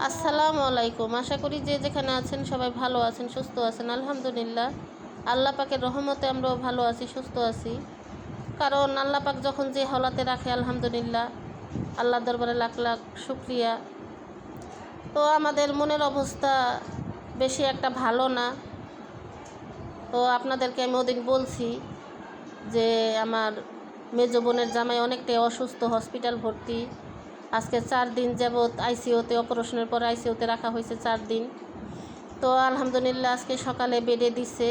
আসসালামু আলাইকুম। আশা করি যে যেখানে আছেন সবাই ভালো আছেন, সুস্থ আছেন। আলহামদুলিল্লাহ, আল্লাহ পাকের রহমতে আমরাও ভালো আছি, সুস্থ আছি। কারণ আল্লাহ পাক যখন যে হালাতে রাখে, আলহামদুলিল্লাহ, আল্লাহর দরবারে লাখ লাখ শুকরিয়া। তো আমাদের মনের অবস্থা বেশি একটা ভালো না। তো আপনাদেরকে আমি ওদিন বলছি যে আমার মেজো বোনের জামাই অনেকটাই অসুস্থ, হসপিটাল ভর্তি। আজকে 4 দিন যাবৎ আইসিইউতে, অপারেশনের পরে আইসিইউতে রাখা হয়েছে 4 দিন। তো আলহামদুলিল্লাহ আজকে সকালে বেডে দিছে।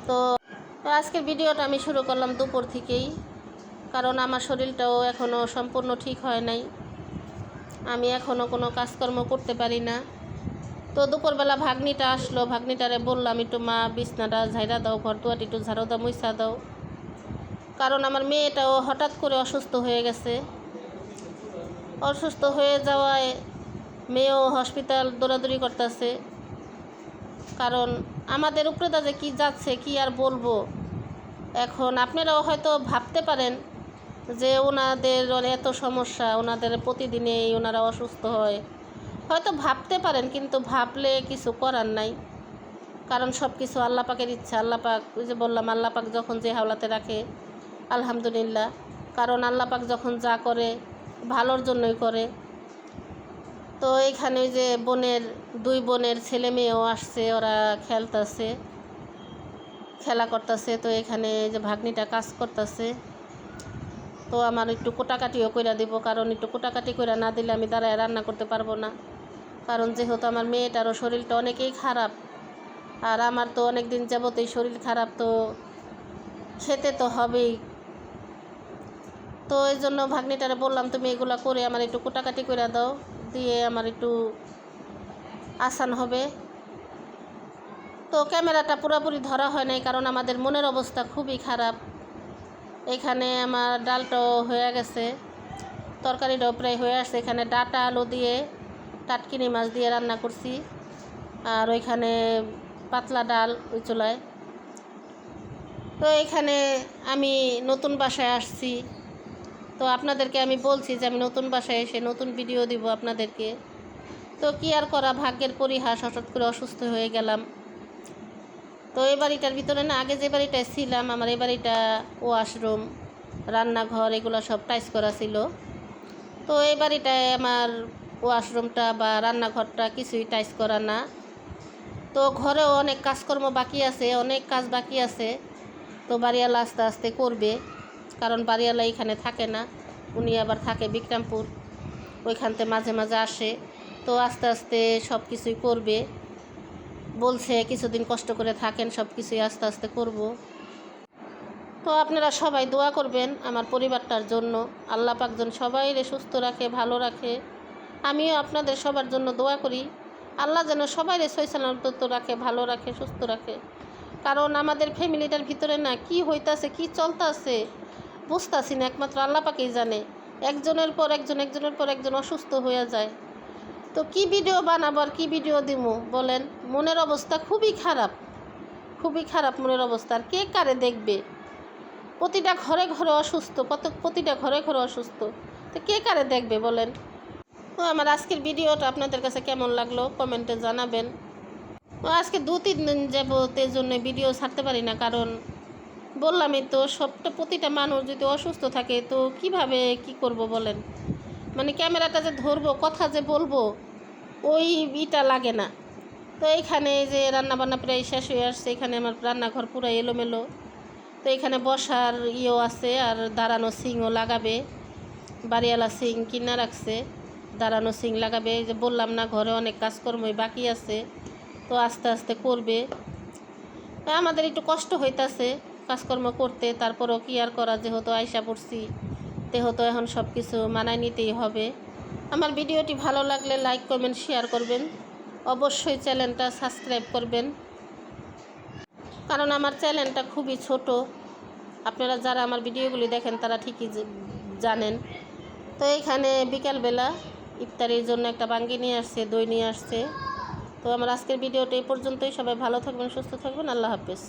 তো আজকের ভিডিওটা আমি শুরু করলাম দুপুর থেকেই, কারণ আমার শরীরটাও এখনও সম্পূর্ণ ঠিক হয় নাই। আমি এখনও কোনো কাজকর্ম করতে পারি না। তো দুপুরবেলা ভাগ্নিটা আসলো, ভাগ্নিটারে বললাম একটু মা বিছনাটা ঝাইরা দাও, ঘর দুয়ারটি একটু ঝাড়ু দাও, মুছা দাও। কারণ আমার মেয়েটাও হঠাৎ করে অসুস্থ হয়ে গেছে। অসুস্থ হয়ে যাওয়ায় মেয়েও হসপিটাল দৌড়াদৌড়ি করতেছে। কারণ আমাদের উপরে যে কী যাচ্ছে কি আর বলবো। এখন আপনারাও হয়তো ভাবতে পারেন যে ওনাদের এত সমস্যা, ওনাদের প্রতিদিনেই ওনারা অসুস্থ হয়, হয়তো ভাবতে পারেন, কিন্তু ভাবলে কিছু করার নাই। কারণ সব কিছু আল্লাহ পাকের ইচ্ছা। আল্লাহ পাক, ওই যে বললাম, আল্লাহ পাক যখন যে হাওলাতে রাখে, আলহামদুলিল্লাহ। কারণ আল্লাহ পাক যখন যা করে ভালোর জন্যই করে। তো এখানে ওই যে দুই বোনের ছেলে মেয়েও আসছে, ওরা খেলতেছে, খেলা করতেছে। তো এখানে যে ভাগ্নিটা কাজ করতেছে, তো আমার একটু কোটাকাটিও কইরা দিব, কারণ একটু কোটাকাটি কইরা না দিলে আমি দাঁড়ায় রান্না করতে পারবো না। কারণ যেহেতু আমার মেয়েটারও শরীরটা অনেকেই খারাপ, আর আমার তো অনেক দিন যাবতেই শরীর খারাপ, তো খেতে তো হবেই। তো এই জন্য ভাগ্নিটারে বললাম তুমি এগুলো করে আমার একটু কোটাকাটি করে দাও, দিয়ে আমার একটু আসান হবে। তো ক্যামেরাটা পুরোপুরি ধরা হয় নাই, কারণ আমাদের মনের অবস্থা খুবই খারাপ। এখানে আমার ডালটাও হয়ে গেছে, তরকারিটাও প্রায় হয়ে আসছে। এখানে ডাটা আলু দিয়ে টাটকিনি মাছ দিয়ে রান্না করছি, আর ওইখানে পাতলা ডাল ওই চুলায়। তো এখানে আমি নতুন বাসায় আসছি। তো আপনাদেরকে আমি বলছি যে আমি নতুন বাসায় এসে নতুন ভিডিও দিব আপনাদেরকে। তো কি আর করা, ভাগ্যের পরিহাস, হঠাৎ করে অসুস্থ হয়ে গেলাম। তো এই বাড়িটার ভিতরে না, আগে যে বাড়িটায় ছিলাম, আমার এই বাড়িটা ওয়াশরুম, রান্নাঘর এগুলো সব টাইস করা ছিল। তো এই বাড়িটায় আমার ওয়াশরুমটা বা রান্নাঘরটা কিছুই টাইস করা না। তো ঘরেও অনেক কাজকর্ম বাকি আছে, অনেক কাজ বাকি আছে। তো বাড়িওয়ালা আস্তে আস্তে করবে, কারণ বাড়িওয়ালা এখানে থাকে না, উনি আবার থাকে বিক্রমপুর, ওইখানতে মাঝে মাঝে আসে। তো আস্তে আস্তে সব কিছুই করবে বলছে, কিছুদিন কষ্ট করে থাকেন, সব কিছুই আস্তে আস্তে করব। তো আপনারা সবাই দোয়া করবেন আমার পরিবারটার জন্য, আল্লাহ পাক যেন সবাইরে সুস্থ রাখে, ভালো রাখে। আমিও আপনাদের সবার জন্য দোয়া করি, আল্লাহ যেন সবাইরে সৈসালামত রাখে, ভালো রাখে, সুস্থ রাখে। কারণ আমাদের ফ্যামিলিটার ভিতরে না কি হইতাছে, কি চলতেছে বুঝতেছি না, একমাত্র আল্লাহ পাকেই জানে। একজনের পর একজন অসুস্থ হয়ে যায়। তো কি ভিডিও বানাবো আর কি ভিডিও দিব বলেন? মনের অবস্থা খুবই খারাপ, খুবই খারাপ মনের অবস্থা। আর কে কারে দেখবে? প্রতিটা ঘরে ঘরে অসুস্থ, প্রতিটা ঘরে ঘরে অসুস্থ। তো কে কারে দেখবে বলেন? তো আমার আজকের ভিডিওটা আপনাদের কাছে কেমন লাগলো কমেন্টে জানাবেন। আজকে 2-3 দিন যাবত এর জন্য ভিডিও ছাড়তে পারি না, কারণ বললামই তো, প্রতিটা মানুষ যদি অসুস্থ থাকে তো কিভাবে কি করব বলেন? মানে ক্যামেরাটা যে ধরবো, কথা যে বলবো, ওই ইটা লাগে না। তো এইখানে যে রান্নাবান্না প্রায় শেষ হয়ে আসছে, এখানে আমার রান্নাঘর পুরো এলোমেলো। তো এখানে বসার ইয়েও আছে, আর দাঁড়ানো সিংও লাগাবে, বাড়িওয়ালা সিং কিনা রাখছে, দাঁড়ানো সিং লাগাবে। যে বললাম না, ঘরে অনেক কাজকর্মই বাকি আছে, তো আস্তে আস্তে করবে। আমাদের একটু কষ্ট হইতাছে কাজকর্ম করতে, তারপরেও কি আর করা, যেহেতু আইসা পড়ছি, যেহেতু এখন সব কিছু মানায় নিতেই হবে। আমার ভিডিওটি ভালো লাগলে লাইক করবেন, শেয়ার করবেন, অবশ্যই চ্যানেলটা সাবস্ক্রাইব করবেন, কারণ আমার চ্যানেলটা খুবই ছোট। আপনারা যারা আমার ভিডিওগুলি দেখেন তারা ঠিকই জানেন। তো এইখানে বিকালবেলা ইফতারির জন্য একটা বাঙ্গি নিয়ে আসছে, দই নিয়ে আসছে। তো আমার আজকের ভিডিওটা এই পর্যন্তই। সবাই ভালো থাকবেন, সুস্থ থাকবেন, আল্লাহ হাফেজ।